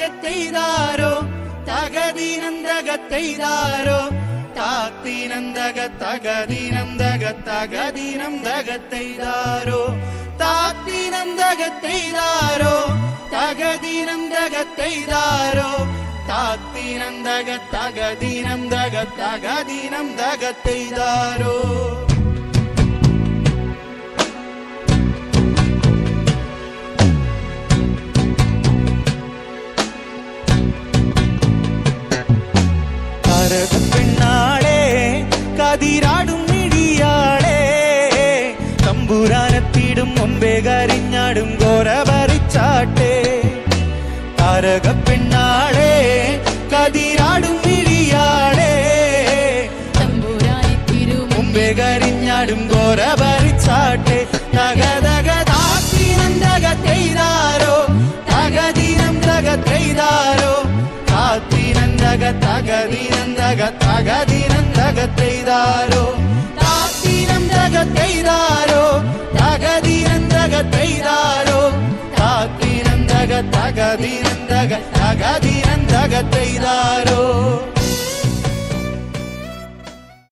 തകതീനന്തകത്തെയ്താരോ തകതീനന്തകത്തെയ്താരോ താത്തീനന്തകത്തകതീനന്തകത്തകതീനന്തകത്തെയ്താരോ താത്തീനന്തകത്തെയ്താരോ തകതീനന്തകത്തെയ്താരോ താത്തീനന്തകത്തകതീനന്തകത്തകതീനന്തകത്തെയ്താരോ പെണ്ണാളെ കതിരാടും മിഴിയാളെ തമ്പുരാനെത്തിടും മുമ്പേ കരിഞ്ഞാടും ഗോരപറിച്ചാട്ടെ താരക പെണ്ണാളെ കതിരാടും മിഴിയാളെ തമ്പുരാനെത്തിടും മുമ്പേ കരിഞ്ഞാടും ഗോരപറിച്ചാട്ടെ തകതകതാത്തീനന്തകത്തെയ്താരോ തകതീനന്തകത്തെയ്താരോ തകതീനന്തകത്തകതീനന്തകത്തകതീനന്തകത്തെയ്താരോ താത്തീനന്തകത്തെയ്താരോ തകതീനന്തകത്തെയ്താരോ താത്തീനന്തകത്തകതീനന്തകത്തകതീനന്തകത്തെയ്താരോ